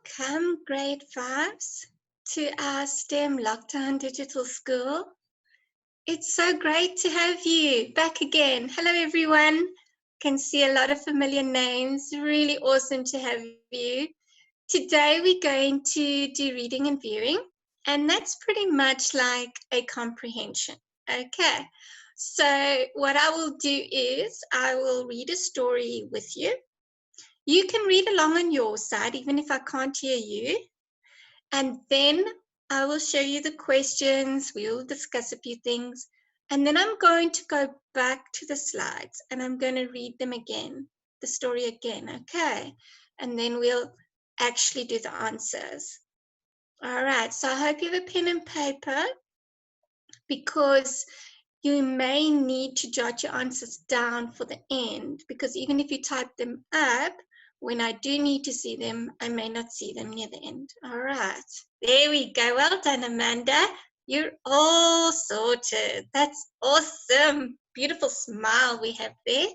Welcome, grade 5s, to our STEM Lockdown Digital School. It's so great to have you back again. Hello, everyone. Can see a lot of familiar names. Really awesome to have you. Today, we're going to do reading and viewing, and that's pretty much like a comprehension. Okay, so what I will do is I will read a story with you. You can read along on your side, even if I can't hear you. And then I will show you the questions. We'll discuss a few things. And then I'm going to go back to the slides and I'm going to read them again, the story again, okay? And then we'll actually do the answers. All right, so I hope you have a pen and paper because you may need to jot your answers down for the end, because even if you type them up, when I do need to see them, I may not see them near the end. All right, there we go. Well done, Amanda. You're all sorted. That's awesome. Beautiful smile we have there.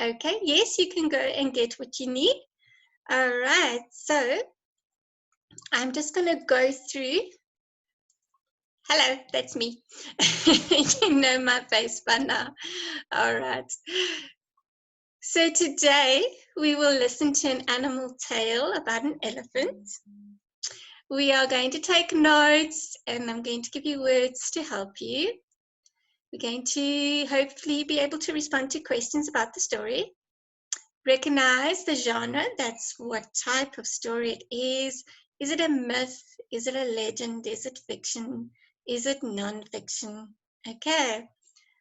Okay, yes, you can go and get what you need. All right, so I'm just going to go through. Hello, that's me. You know my face by now. All right. So today we will listen to an animal tale about an elephant. We are going to take notes and I'm going to give you words to help you. We're going to hopefully be able to respond to questions about the story. Recognize the genre, that's what type of story it is. Is it a myth? Is it a legend? Is it fiction? Is it non-fiction? Okay,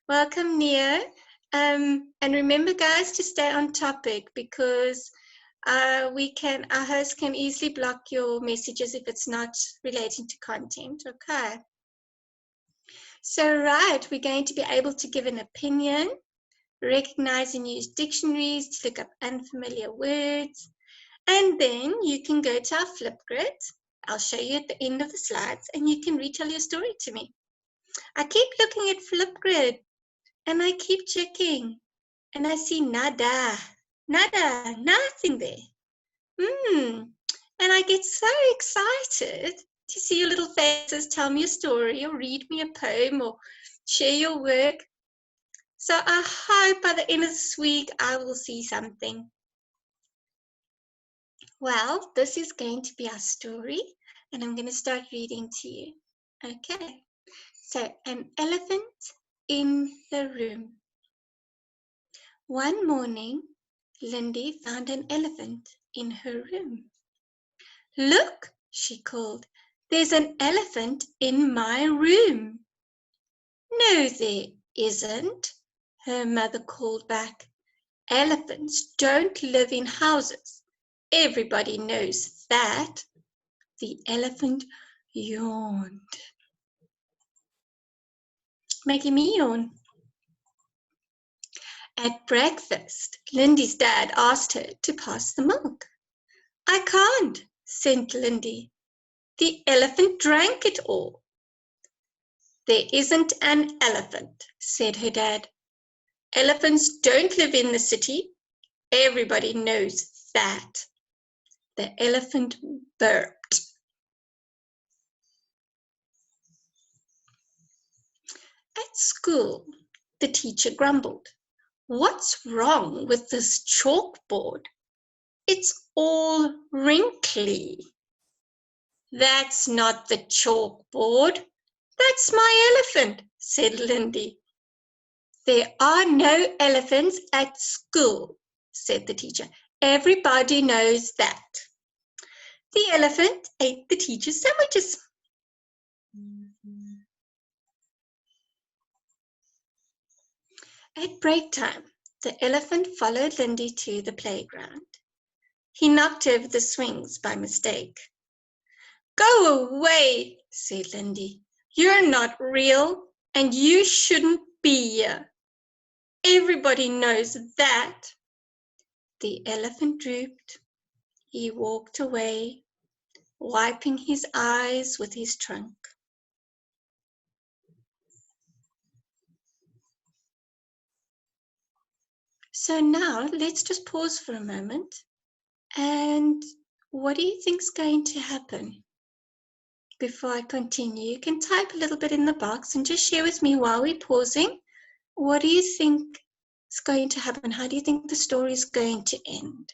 welcome, Nia. And remember, guys, to stay on topic because our host can easily block your messages if it's not relating to content, okay? So, right, we're going to be able to give an opinion, recognize and use dictionaries to look up unfamiliar words, and then you can go to our Flipgrid. I'll show you at the end of the slides, and you can retell your story to me. I keep looking at Flipgrid, and I keep checking, and I see nada, nothing there. And I get so excited to see your little faces tell me a story or read me a poem or share your work. So I hope by the end of this week I will see something. Well, this is going to be our story, and I'm going to start reading to you. Okay, so an elephant in the room. One morning, Lindy found an elephant in her room. Look, she called, there's an elephant in my room. No, there isn't, her mother called back. Elephants don't live in houses. Everybody knows that. The elephant yawned, making me yawn. At breakfast, Lindy's dad asked her to pass the milk. I can't, said Lindy. The elephant drank it all. There isn't an elephant, said her dad. Elephants don't live in the city. Everybody knows that. The elephant burped. At school, the teacher grumbled. What's wrong with this chalkboard? It's all wrinkly. That's not the chalkboard. That's my elephant, said Lindy. There are no elephants at school, said the teacher. Everybody knows that. The elephant ate the teacher's sandwiches. At break time, the elephant followed Lindy to the playground. He knocked over the swings by mistake. Go away, said Lindy. You're not real, and you shouldn't be here. Everybody knows that. The elephant drooped. He walked away, wiping his eyes with his trunk. So now let's just pause for a moment and What do you think is going to happen? Before I continue, you can type a little bit in the box and just share with me while we're pausing. What do you think is going to happen? How do you think the story is going to end?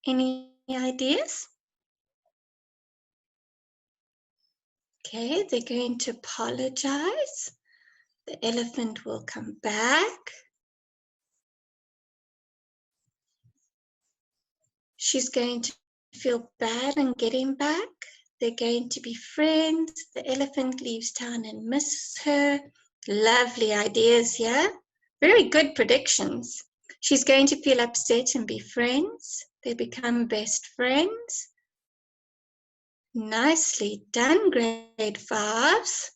Any ideas? Okay, they're going to apologize. The elephant will come back. She's going to feel bad and get him back. They're going to be friends. The elephant leaves town and misses her. Lovely ideas here. Very good predictions. She's going to feel upset and be friends. They become best friends. Nicely done, grade 5s.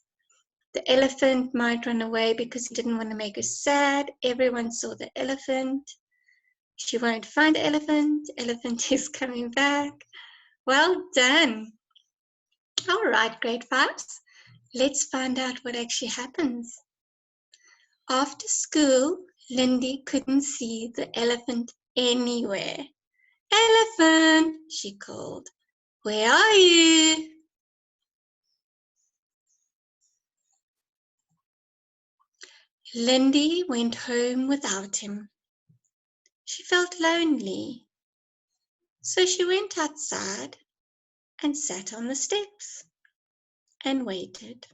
The elephant might run away because he didn't want to make her sad. Everyone saw the elephant. She won't find the elephant. Elephant is coming back. Well done. All right, grade 5s. Let's find out what actually happens. After school, Lindy couldn't see the elephant anywhere. Elephant, she called. Where are you? Lindy went home without him. She felt lonely, so she went outside and sat on the steps and waited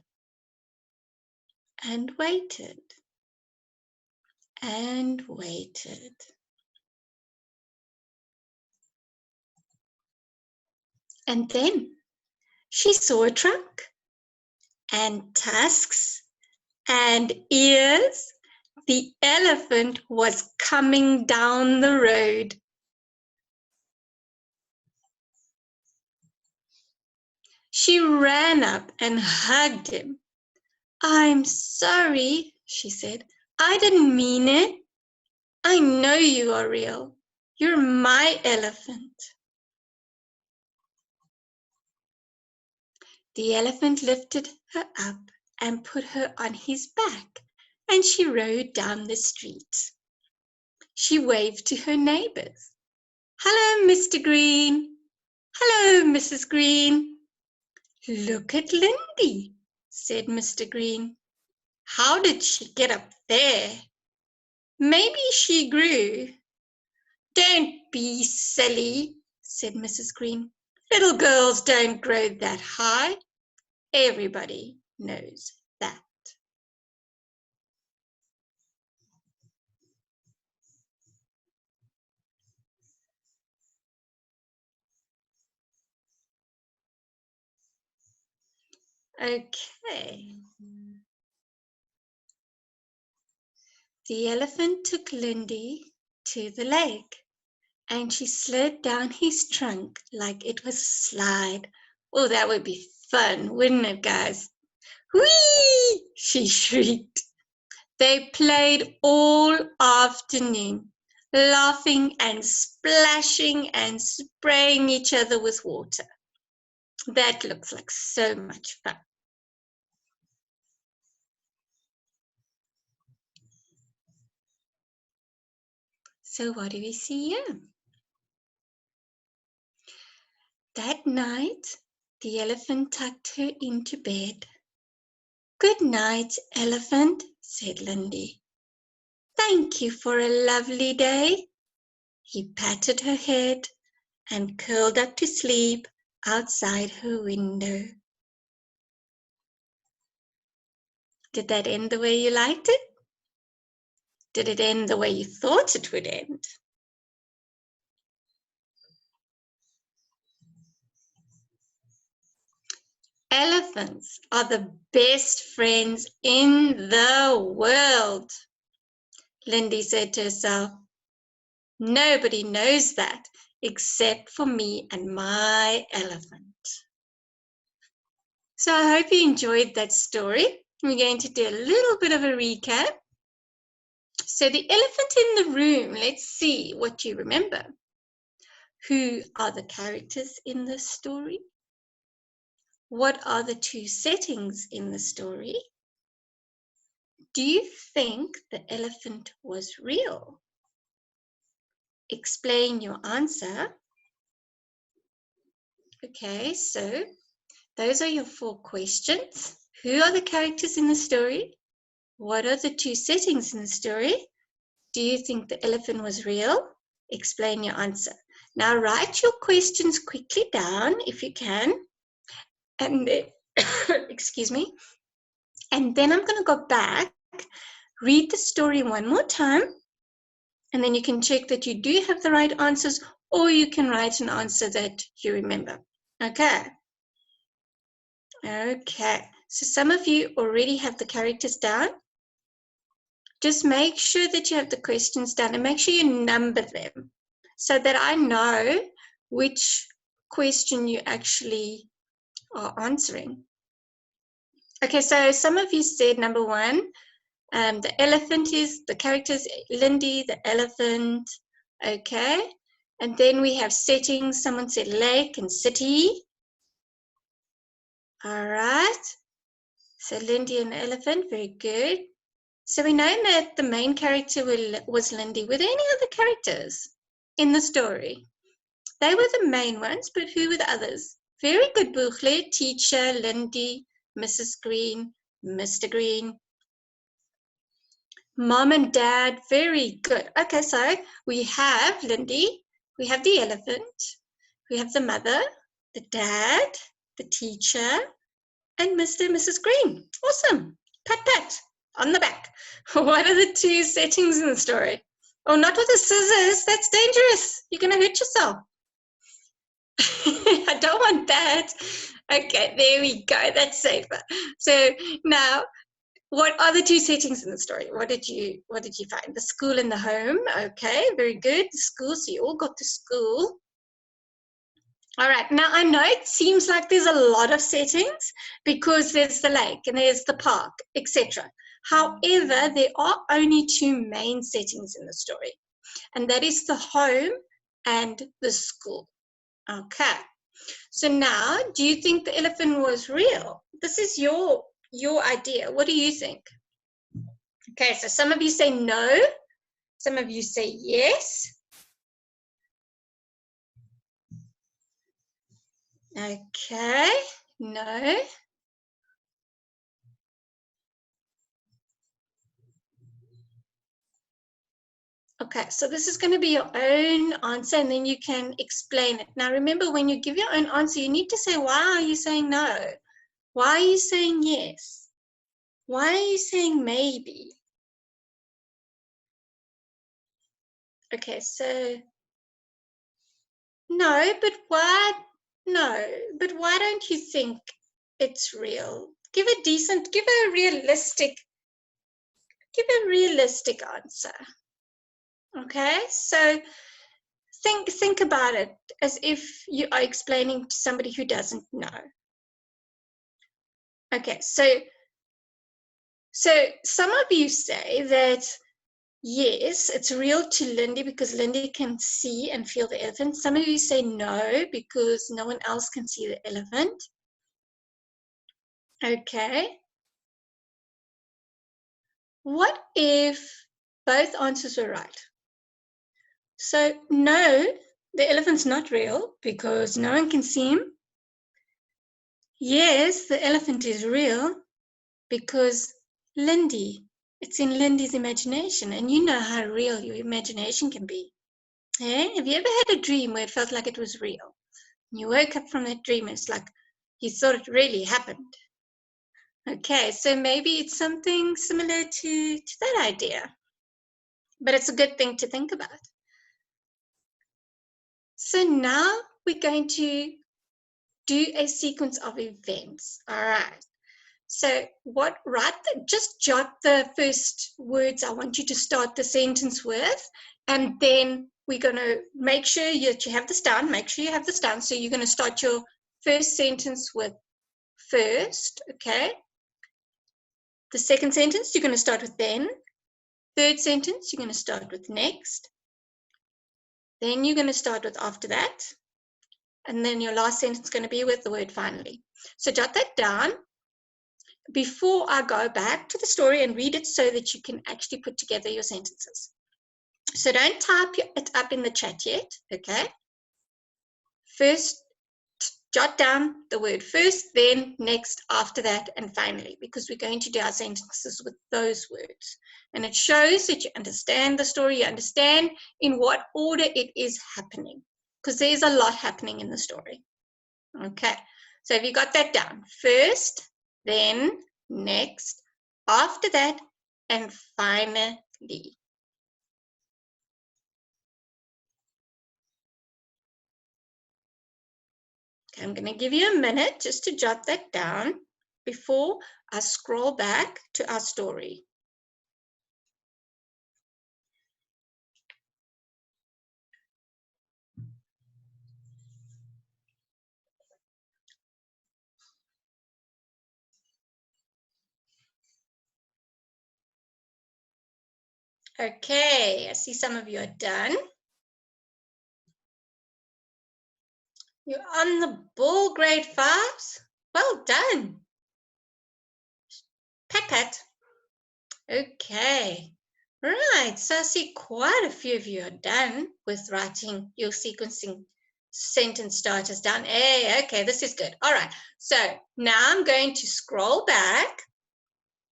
and waited and waited. And then she saw a trunk and tusks and ears. The elephant was coming down the road. She ran up and hugged him. I'm sorry, she said. I didn't mean it. I know you are real. You're my elephant. The elephant lifted her up and put her on his back, and she rode down the street. She waved to her neighbors. Hello, Mr. Green. Hello, Mrs. Green. Look at Lindy, said Mr. Green. How did she get up there? Maybe she grew. Don't be silly, said Mrs. Green. Little girls don't grow that high. Everybody knows that. Okay. The elephant took Lindy to the lake, and she slid down his trunk like it was a slide. Oh, that would be fun, wouldn't it, guys? Whee! She shrieked. They played all afternoon, laughing and splashing and spraying each other with water. That looks like so much fun. So what do we see here? That night, the elephant tucked her into bed. Good night, elephant, said Lindy. Thank you for a lovely day. He patted her head and curled up to sleep outside her window. Did that end the way you liked it? Did it end the way you thought it would end? Elephants are the best friends in the world, Lindy said to herself. Nobody knows that except for me and my elephant. So I hope you enjoyed that story. We're going to do a little bit of a recap. So the elephant in the room, let's see what you remember. Who are the characters in this story? What are the two settings in the story? do you think the elephant was real? Explain your answer. Okay, so those are your 4 questions. Who are the characters in the story? What are the 2 settings in the story? Do you think the elephant was real? Explain your answer. Now write your questions quickly down if you can. And then, excuse me. And then I'm going to go back, read the story one more time, and then you can check that you do have the right answers, or you can write an answer that you remember. Okay. Okay. So some of you already have the characters down. Just make sure that you have the questions down and make sure you number them so that I know which question you actually are answering. Okay, so some of you said number 1, the elephant is, the characters, Lindy, the elephant, okay. And then we have settings, someone said lake and city. All right, so Lindy and the elephant, very good. So we know that the main character was Lindy. Were there any other characters in the story? They were the main ones, but who were the others? Very good, Buchle, teacher, Lindy, Mrs. Green, Mr. Green. Mom and Dad, very good. Okay, so we have Lindy, we have the elephant, we have the mother, the dad, the teacher, and Mr. and Mrs. Green. Awesome. Pat, pat, on the back. What are the 2 settings in the story? Oh, not with the scissors. That's dangerous. You're going to hurt yourself. I don't want that. Okay, there we go. That's safer. So now, what are the 2 settings in the story? What did you find? The school and the home. Okay, very good. The school. So you all got to school. All right. Now I know it seems like there's a lot of settings because there's the lake and there's the park, etc. However, there are only 2 main settings in the story, and that is the home and the school. Okay. So now, do you think the elephant was real? This is your idea. What do you think? Okay, so some of you say no, some of you say yes. Okay, no. Okay, so this is going to be your own answer and then you can explain it. Now remember, when you give your own answer, you need to say, why are you saying no? Why are you saying yes? Why are you saying maybe? Okay, so no, but why? No, but why don't you think it's real? Give a realistic answer. Okay, so think about it as if you are explaining to somebody who doesn't know. Okay, so some of you say that yes, it's real to Lindy because Lindy can see and feel the elephant. Some of you say no because no one else can see the elephant. Okay. What if both answers were right? So no, the elephant's not real because no one can see him. Yes, the elephant is real because Lindy, it's in Lindy's imagination, and you know how real your imagination can be. Hey, have you ever had a dream where it felt like it was real? You woke up from that dream and it's like you thought it really happened. Okay, so maybe it's something similar to that idea, but it's a good thing to think about. So now we're going to do a sequence of events. All right. So just jot the first words I want you to start the sentence with, and then we're going to make sure that you have this down. Make sure you have this down. So you're going to start your first sentence with first, okay? The second sentence, you're going to start with then. Third sentence, you're going to start with next. Then you're going to start with after that. And then your last sentence is going to be with the word finally. So jot that down. before I go back to the story and read it so that you can actually put together your sentences. So don't type it up in the chat yet, okay? First, jot down the word first, then next, after that, and finally, because we're going to do our sentences with those words. And it shows that you understand the story, you understand in what order it is happening, because there's a lot happening in the story. Okay, so have you got that down? First, then, next, after that, and finally. Okay, I'm going to give you a minute just to jot that down before I scroll back to our story. Okay, I see some of you are done. You're on the ball, grade 5s. Well done. Pat, pat. Okay. Right, so I see quite a few of you are done with writing your sequencing sentence starters down. Hey, okay, this is good. All right, so now I'm going to scroll back.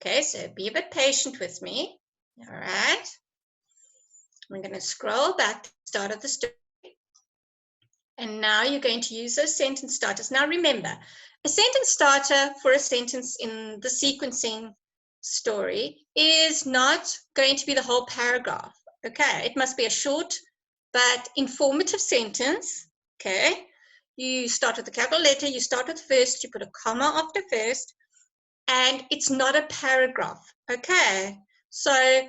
Okay, so be a bit patient with me. All right. I'm going to scroll back to the start of the story. And now you're going to use those sentence starters. Now remember, a sentence starter for a sentence in the sequencing story is not going to be the whole paragraph. Okay, it must be a short but informative sentence. Okay, you start with the capital letter, you start with first, you put a comma after first, and it's not a paragraph. Okay, so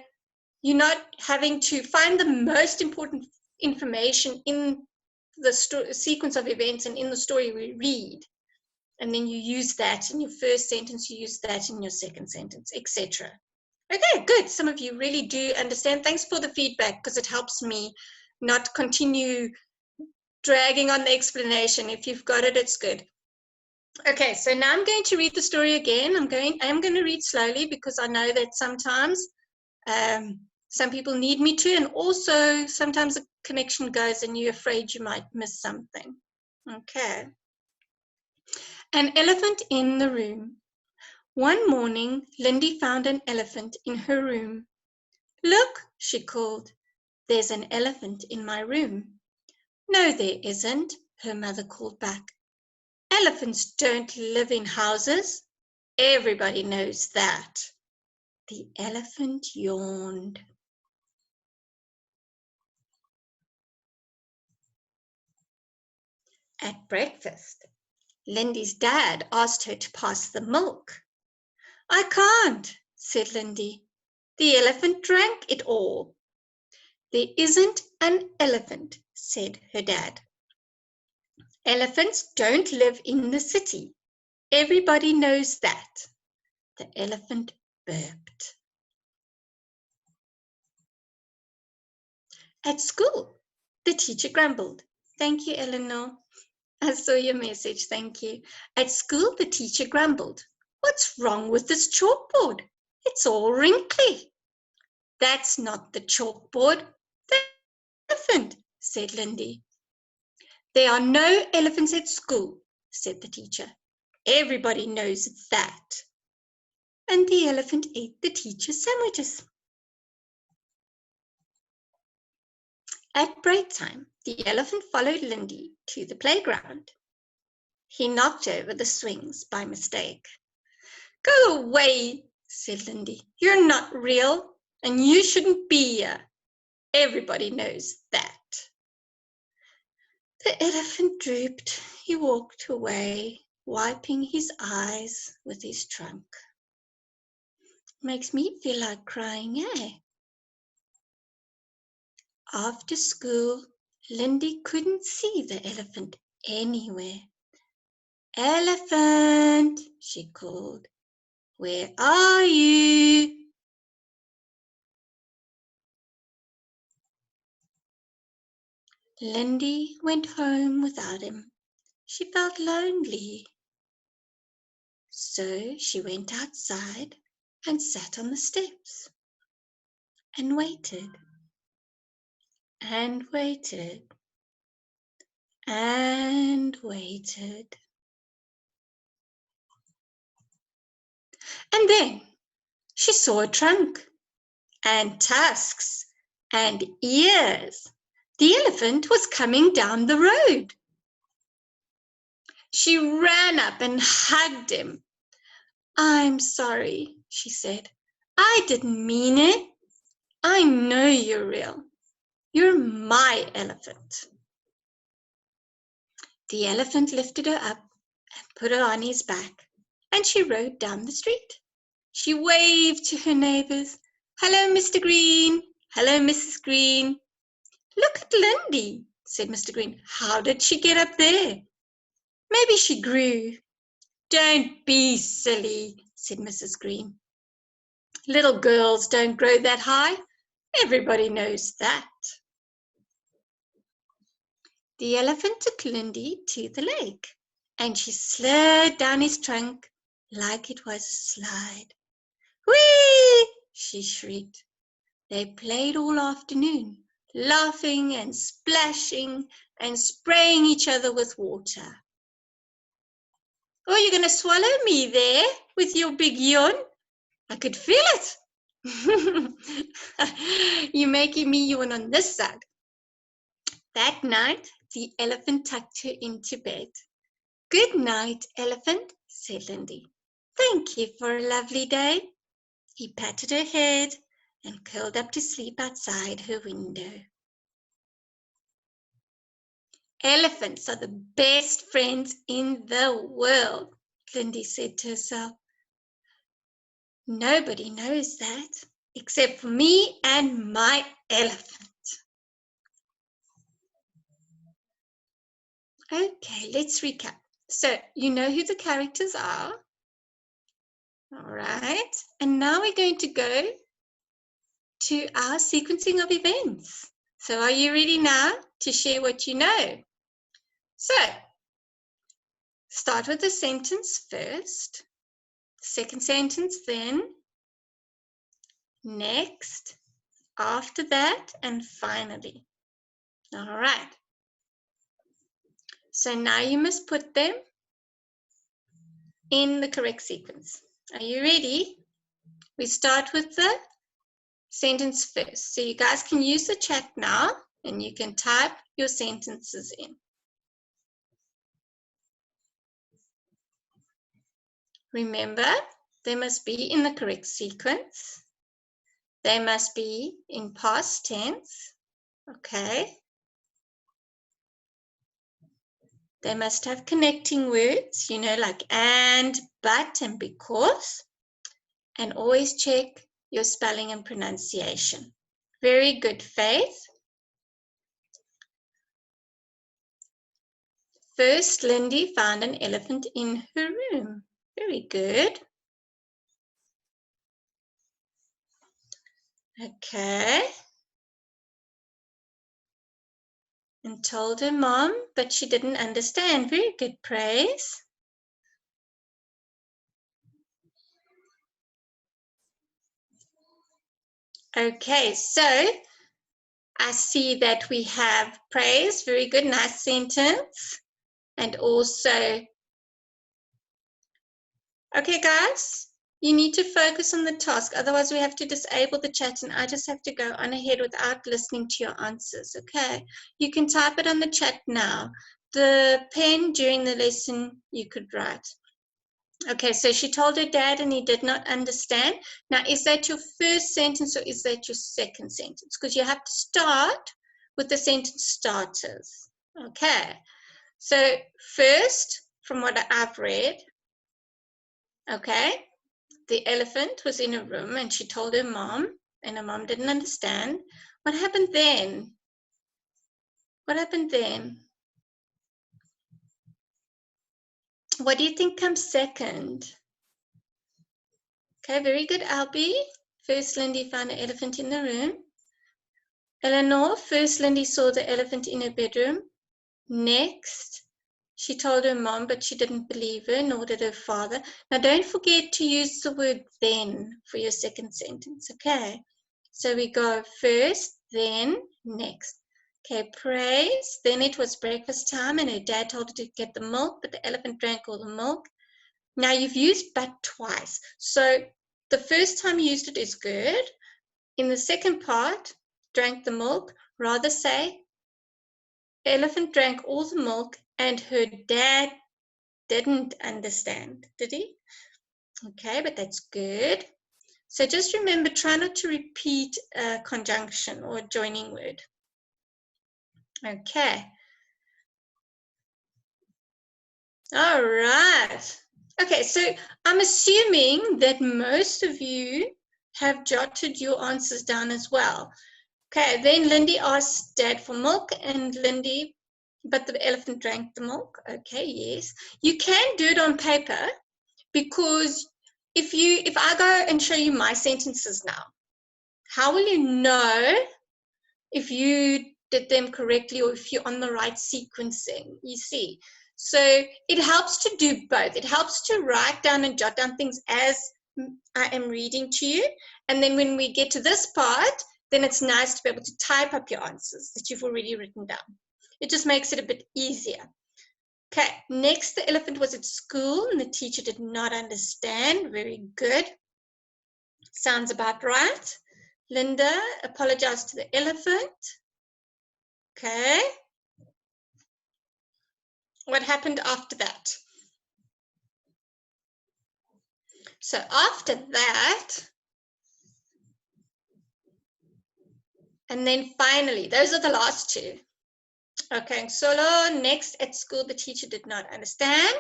you're not having to find the most important information in the sequence of events and in the story we read, and then you use that in your first sentence, you use that in your second sentence, etc. Okay, good. Some of you really do understand. Thanks for the feedback, because it helps me not continue dragging on the explanation. If you've got it, it's good. Okay, so now I'm going to read the story again. I am going to read slowly because I know that sometimes some people need me to, and also sometimes the connection goes and you're afraid you might miss something. Okay. An elephant in the room. One morning, Lindy found an elephant in her room. Look, she called, there's an elephant in my room. No, there isn't, her mother called back. Elephants don't live in houses. Everybody knows that. The elephant yawned. At breakfast, Lindy's dad asked her to pass the milk. I can't, said Lindy. The elephant drank it all. There isn't an elephant, said her dad. Elephants don't live in the city. Everybody knows that. The elephant burped. At school, the teacher grumbled. Thank you, Eleanor. I saw your message, thank you. At school, the teacher grumbled. What's wrong with this chalkboard? It's all wrinkly. That's not the chalkboard. The elephant, said Lindy. There are no elephants at school, said the teacher. Everybody knows it's that. And the elephant ate the teacher's sandwiches. At break time, the elephant followed Lindy to the playground. He knocked over the swings by mistake. Go away, said Lindy. You're not real, and you shouldn't be here. Everybody knows that. The elephant drooped. He walked away, wiping his eyes with his trunk. Makes me feel like crying, eh? After school, Lindy couldn't see the elephant anywhere. Elephant, she called. Where are you? Lindy went home without him. She felt lonely. So she went outside and sat on the steps and waited and waited and waited. And then she saw a trunk and tusks and ears. The elephant was coming down the road. She ran up and hugged him. "I'm sorry," she said. "I didn't mean it. I know you're real. You're my elephant." The elephant lifted her up and put her on his back, and she rode down the street. She waved to her neighbors. "Hello, Mr. Green. Hello, Mrs. Green." "Look at Lindy," said Mr. Green. "How did she get up there?" "Maybe she grew." "Don't be silly," said Mrs. Green. "Little girls don't grow that high. Everybody knows that." The elephant took Lindy to the lake, and she slid down his trunk like it was a slide. "Whee!" she shrieked. They played all afternoon, laughing and splashing and spraying each other with water. "Oh, you're going to swallow me there with your big yawn? I could feel it." "You're making me yawn on this side." That night, the elephant tucked her into bed. "Good night, elephant," said Lindy. "Thank you for a lovely day." He patted her head and curled up to sleep outside her window. "Elephants are the best friends in the world," Lindy said to herself. "Nobody knows that except for me and my elephant." Okay, let's recap. So you know who the characters are. All right. And now we're going to go to our sequencing of events. So are you ready now to share what you know? So start with the sentence first, second sentence then, next, after that, and finally. All right. So now you must put them in the correct sequence. Are you ready? We start with the sentence first. So you guys can use the chat now and you can type your sentences in. Remember, they must be in the correct sequence. They must be in past tense. Okay. They must have connecting words, you know, like and, but, and because. And always check your spelling and pronunciation. Very good, Faith. First, Lindy found an elephant in her room. Very good. Okay. And told her mom, but she didn't understand. Very good, Praise. Okay, so I see that we have Praise. Very good, nice sentence. And also, okay, guys, you need to focus on the task. Otherwise, we have to disable the chat and I just have to go on ahead without listening to your answers, okay? You can type it on the chat now. The pen during the lesson, you could write. Okay, so she told her dad and he did not understand. Now, is that your first sentence or is that your second sentence? Because you have to start with the sentence starters. Okay, so first, from what I've read, okay, the elephant was in a room and she told her mom and her mom didn't understand. What happened then? What happened then? What do you think comes second? Okay, very good, Albie. First, Lindy found an elephant in the room. Eleanor, first Lindy saw the elephant in her bedroom. Next, She told her mom, but she didn't believe her, nor did her father. Now, don't forget to use the word then for your second sentence, okay? So we go first, then, next. Okay, praise. Then it was breakfast time, and her dad told her to get the milk, but the elephant drank all the milk. Now, you've used but twice. So the first time you used it is good. In the second part, drank the milk, rather say, elephant drank all the milk and her dad didn't understand, did he? Okay, but that's good. So just remember, try not to repeat a conjunction or a joining word. Okay. All right. Okay, so I'm assuming that most of you have jotted your answers down as well. Okay, then Lindy asked Dad for milk, and Lindy, but the elephant drank the milk. Okay, yes. You can do it on paper, because if I go and show you my sentences now, how will you know if you did them correctly or if you're on the right sequencing? You see, so it helps to do both. It helps to write down and jot down things as I am reading to you, and then when we get to this part, then it's nice to be able to type up your answers that you've already written down. It just makes it a bit easier. Okay, next, the elephant was at school and the teacher did not understand. Very good. Sounds about right. Linda apologized to the elephant. Okay. What happened after that? So after that, and then finally, those are the last two. Okay, solo, next at school, the teacher did not understand.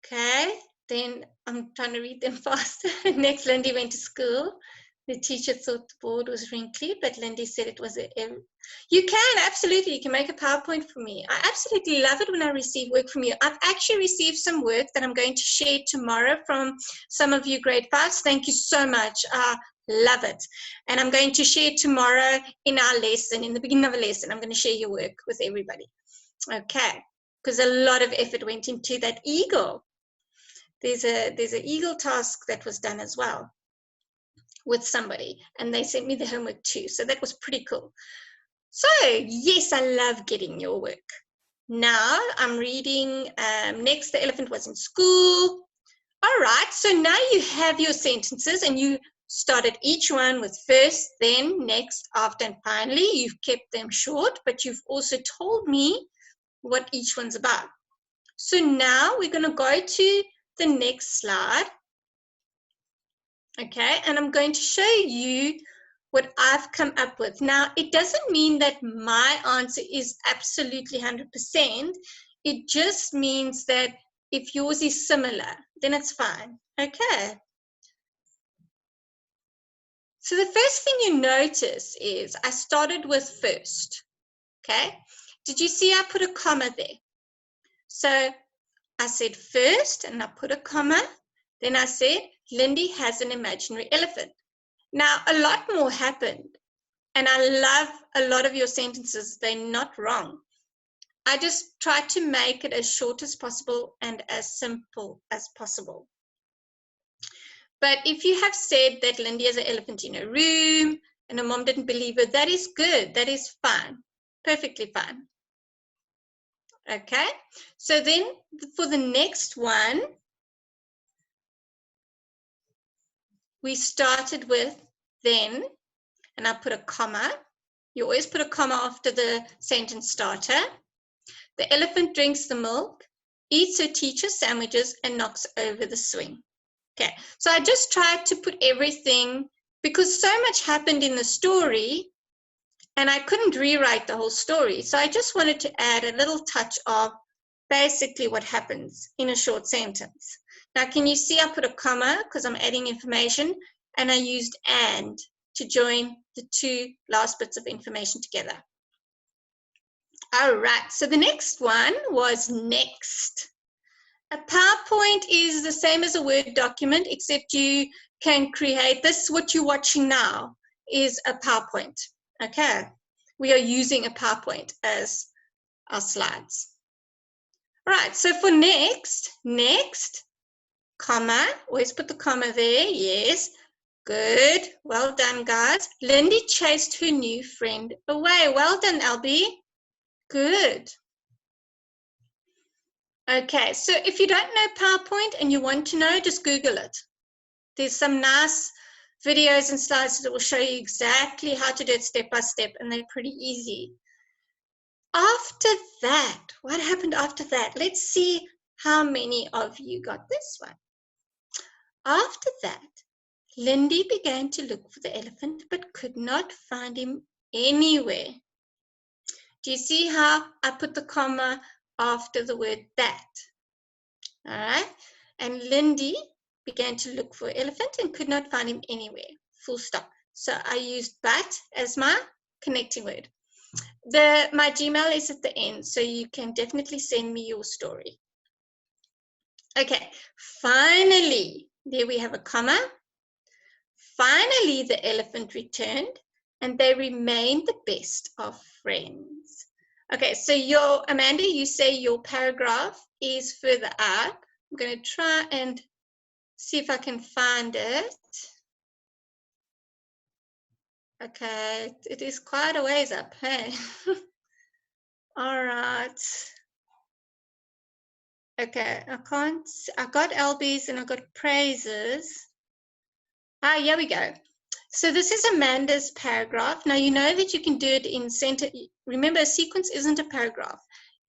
Okay, then I'm trying to read them faster. Next, Lindy went to school. The teacher thought the board was wrinkly, but Lindy said it was you can, absolutely. You can make a PowerPoint for me. I absolutely love it when I receive work from you. I've actually received some work that I'm going to share tomorrow from some of you grade 5s. Thank you so much. I love it. And I'm going to share tomorrow in our lesson, in the beginning of a lesson. I'm going to share your work with everybody. Okay, because a lot of effort went into that eagle. There's an eagle task that was done as well with somebody, and they sent me the homework too, so that was pretty cool. So yes, I love getting your work. Now I'm reading next, the elephant was in school. All right, so now you have your sentences and you started each one with first, then, next, after, and finally. You've kept them short, but you've also told me what each one's about. So now we're going to go to the next slide. Okay, and I'm going to show you what I've come up with. Now, it doesn't mean that my answer is absolutely 100%. It just means that if yours is similar, then it's fine. Okay. So the first thing you notice is I started with first. Okay. Did you see I put a comma there? So I said first and I put a comma. Then I said, Lindy has an imaginary elephant. Now, a lot more happened, and I love a lot of your sentences. They're not wrong. I just tried to make it as short as possible and as simple as possible. But if you have said that Lindy has an elephant in her room and her mom didn't believe her, that is good. That is fine. Perfectly fine. Okay, so then for the next one, we started with then, and I put a comma. You always put a comma after the sentence starter. The elephant drinks the milk, eats her teacher's sandwiches, and knocks over the swing. Okay, so I just tried to put everything, because so much happened in the story, and I couldn't rewrite the whole story. So I just wanted to add a little touch of basically what happens in a short sentence. Now, can you see I put a comma because I'm adding information, and I used and to join the two last bits of information together. All right, so the next one was next. A PowerPoint is the same as a Word document, except you can create this. What you're watching now is a PowerPoint. Okay, we are using a PowerPoint as our slides. All right, so for next, comma, always put the comma there, yes. Good, well done, guys. Lindy chased her new friend away. Well done, Albie. Good. Okay, so if you don't know PowerPoint and you want to know, just Google it. There's some nice videos and slides that will show you exactly how to do it step by step, and they're pretty easy. After that, what happened after that? Let's see how many of you got this one. After that, Lindy began to look for the elephant but could not find him anywhere. Do you see how I put the comma after the word that? All right. And Lindy began to look for elephant and could not find him anywhere. Full stop. So I used but as my connecting word. My Gmail is at the end, so you can definitely send me your story. Okay, finally, there we have a comma. Finally, the elephant returned, and they remained the best of friends. Okay, so Amanda, you say your paragraph is further up. I'm going to try and see if I can find it. Okay, it is quite a ways up, hey? All right. Okay, I got LBs and I got praises. Ah, here we go. So this is Amanda's paragraph. Now, you know that you can do it in sentence. Remember, a sequence isn't a paragraph.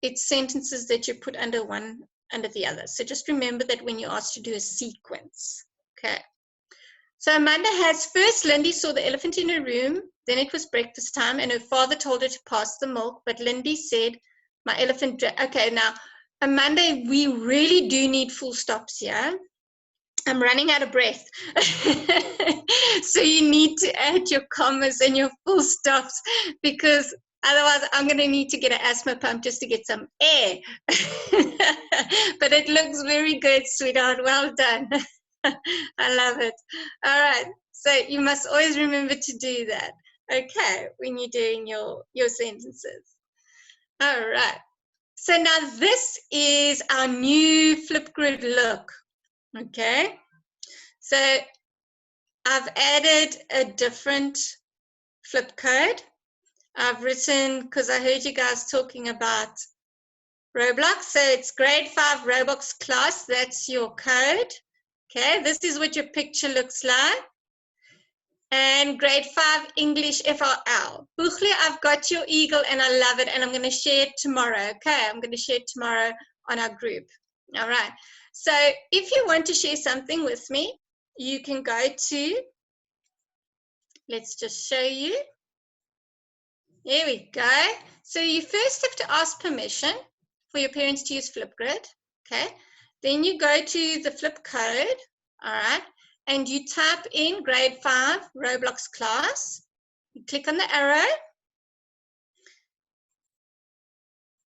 It's sentences that you put under one under the other. So just remember that when you're asked to do a sequence. Okay. So Amanda has, first Lindy saw the elephant in her room, then it was breakfast time, and her father told her to pass the milk, but Lindy said, my elephant, okay, now, Amanda, we really do need full stops here. I'm running out of breath. So you need to add your commas and your full stops, because otherwise I'm going to need to get an asthma pump just to get some air. But it looks very good, sweetheart. Well done. I love it. All right. So you must always remember to do that, okay, when you're doing your sentences. All right. So now this is our new Flipgrid look, okay? So I've added a different flip code. I've written, because I heard you guys talking about Roblox, so it's grade 5 Roblox class, that's your code. Okay, this is what your picture looks like. And grade 5 English FAL. Buchle, I've got your eagle and I love it, and I'm going to share it tomorrow. Okay, I'm going to share it tomorrow on our group. All right. So if you want to share something with me, you can go to, let's just show you. There we go. So you first have to ask permission for your parents to use Flipgrid. Okay. Then you go to the flip code. All right. And you type in grade 5 Roblox class. You click on the arrow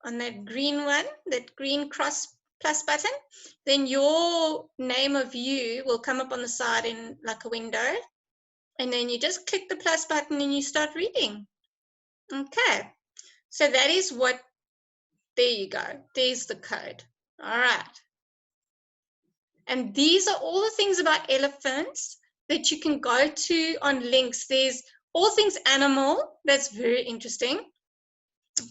on that green one, that green cross plus button. Then your name of you will come up on the side in like a window. And then you just click the plus button and you start reading. Okay. So that is what, there you go. There's the code. All right. And these are all the things about elephants that you can go to on links. There's all things animal. That's very interesting.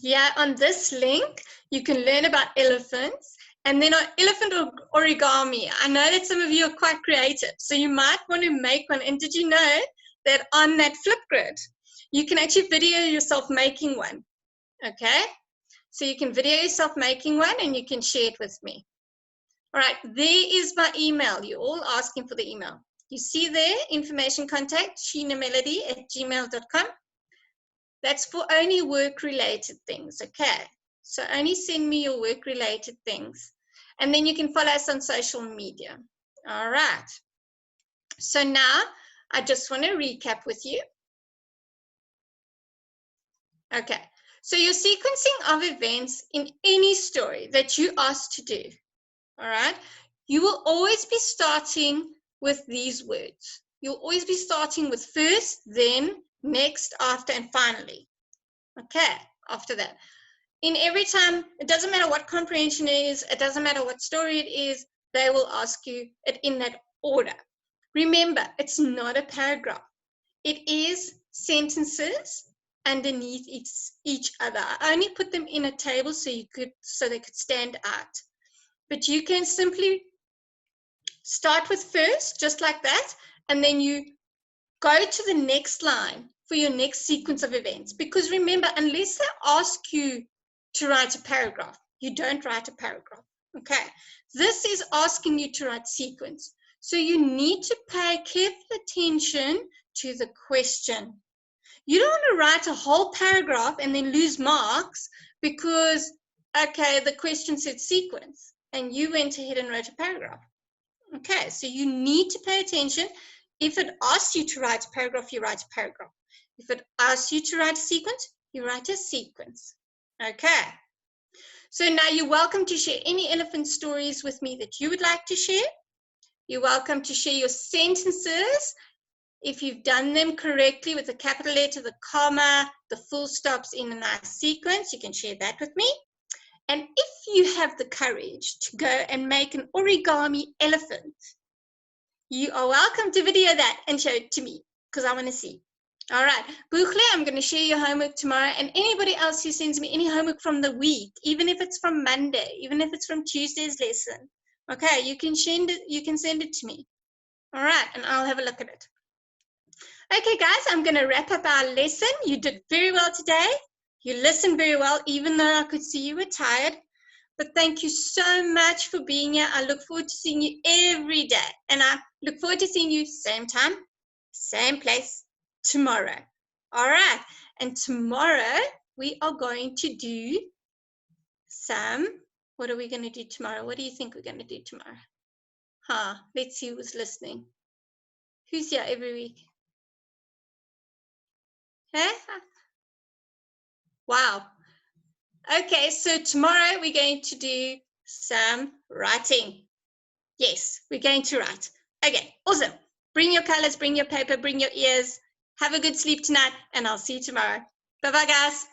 Yeah, on this link, you can learn about elephants. And then on elephant origami, I know that some of you are quite creative, so you might want to make one. And did you know that on that Flipgrid, you can actually video yourself making one? Okay, so you can video yourself making one and you can share it with me. All right, there is my email. You're all asking for the email. You see there, information contact, sheenamelody@gmail.com. That's for only work-related things, okay? So only send me your work-related things. And then you can follow us on social media. All right. So now I just want to recap with you. Okay. So your sequencing of events in any story that you asked to do, all right, you will always be starting with these words. You'll always be starting with first, then, next, after, and finally. Okay, after that. In every time, it doesn't matter what comprehension it is, it doesn't matter what story it is, they will ask you it in that order. Remember, it's not a paragraph. It is sentences underneath each other. I only put them in a table so they could stand out. But you can simply start with first, just like that, and then you go to the next line for your next sequence of events. Because remember, unless they ask you to write a paragraph, you don't write a paragraph. Okay, this is asking you to write sequence. So you need to pay careful attention to the question. You don't want to write a whole paragraph and then lose marks because, okay, the question said sequence and you went ahead and wrote a paragraph. Okay, so you need to pay attention. If it asks you to write a paragraph, you write a paragraph. If it asks you to write a sequence, you write a sequence. Okay. So now you're welcome to share any elephant stories with me that you would like to share. You're welcome to share your sentences. If you've done them correctly with the capital letter, the comma, the full stops in a nice sequence, you can share that with me. And if you have the courage to go and make an origami elephant, you are welcome to video that and show it to me because I want to see. All right, Buchle, I'm going to share your homework tomorrow, and anybody else who sends me any homework from the week, even if it's from Monday, even if it's from Tuesday's lesson, okay, you can send it to me. All right, and I'll have a look at it. Okay, guys, I'm going to wrap up our lesson. You did very well today. You listened very well, even though I could see you were tired. But thank you so much for being here. I look forward to seeing you every day. And I look forward to seeing you same time, same place, tomorrow. All right. And tomorrow we are going to do what are we going to do tomorrow? What do you think we're going to do tomorrow? Let's see who's listening. Who's here every week? Huh? Wow. Okay, so tomorrow we're going to do some writing. Yes, we're going to write. Okay, awesome. Bring your colors, bring your paper, bring your ears. Have a good sleep tonight, and I'll see you tomorrow. Bye-bye, guys.